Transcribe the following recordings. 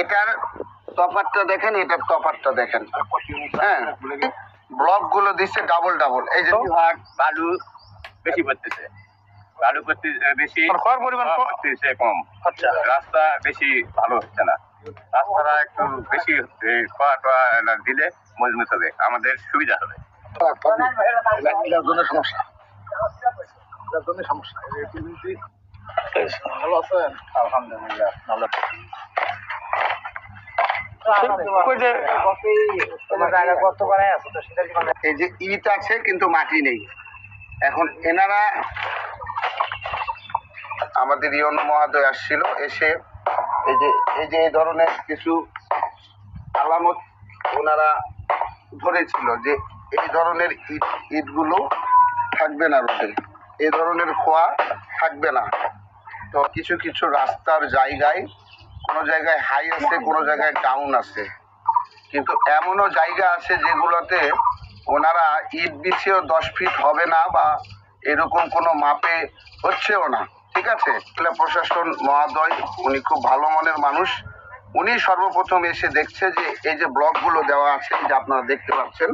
এটার তফাৎটা দেখেন, এটার তফাৎটা দেখেন। হ্যাঁ, ব্লক গুলো দিচ্ছে ডাবল ডাবল। এই যে বালু বেশি পড়তেছে, বালু করতে বেশি, খড় পরিমাণ করতেছে কম। আচ্ছা, রাস্তা বেশি ভালো হচ্ছে না, রাস্তাটা একটু বেশি হচ্ছে, খোয়া টোয়া দিলে মজবুত হবে, আমাদের সুবিধা হবে। এটার জন্য সমস্যা, এটার জন্য সমস্যা। ভালো আছেন? আলহামদুলিল্লাহ ভালো। এই যে ইট আছে কিন্তু মাটি নেই। এখন এনারা আমাদের ইয়ন মহোদয় আসছিল, এসে এই ধরনের কিছু আলামত ওনারা ধরেছিল যে এই ধরনের ইটগুলো থাকবে না রোডে, এই ধরনের খোয়া থাকবে না। তো কিছু কিছু রাস্তার জায়গায় কোনো জায়গায় হাই আছে, কোনো জায়গায় ডাউন আছে, কিন্তু এমনও জায়গা আছে যেগুলোতে ওনারা ইট বিছিয়েও 10 ফিট হবে না বা এরকম কোনো মাপে হচ্ছেও না। ঠিক আছে, জেলা প্রশাসন মহোদয় উনি খুব ভালো মনের মানুষ, উনি সর্বপ্রথম এসে দেখছে যে এই যে ব্লকগুলো দেওয়া আছে, যে আপনারা দেখতে পাচ্ছেন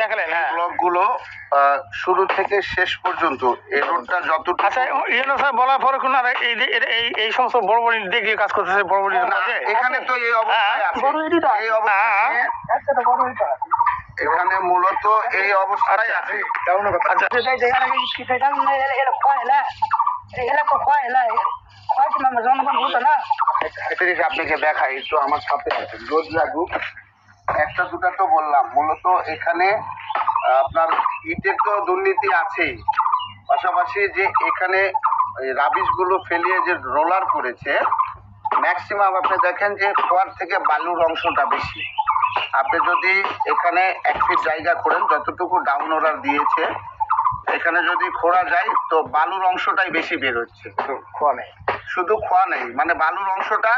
দেখালেন। হ্যাঁ, ব্লকগুলো শুরু থেকে শেষ পর্যন্ত এই রোডটা যতটুকু। আচ্ছা, স্যার বলার পরে কোন এই সমস্ত বড় বড় দেখে কাজ করতেছে, বড় বড় এখানে তো এই অবস্থায় আছে, এই অবস্থায় এখানে মূলত এই অবস্থায় আছে। আপনাকে দেখাই একটু, আমার সাথে আছে, রোদ লাগুক। একটা দুটা তো বললাম, মূলত এখানে আপনার ইটের তো দুর্নীতি আছেই, পাশাপাশি যে এখানে রাবিশ গুলো ফেলিয়ে যে রোলার করেছে, ম্যাক্সিমাম আপনি দেখেন যে খোয়ার থেকে বালুর অংশটা বেশি। আপনি যদি এখানে 1 ফিট জায়গা করেন, যতটুকু ডাউন ওরার দিয়েছে, এখানে যদি খোঁড়া যায় তো বালুর অংশটাই বেশি বের হচ্ছে, খোয়া নেই। শুধু খোয়া নেই, মানে বালুর অংশটা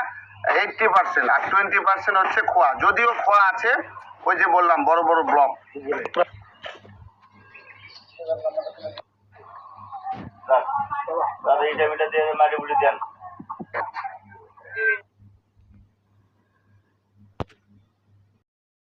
80% আর 20% হচ্ছে খোয়া। যদিও খোয়া আছে, ওই যে বললাম বড় বড় ব্লক। দাদা এইটা দিয়ে মাটি বুঝে দেন।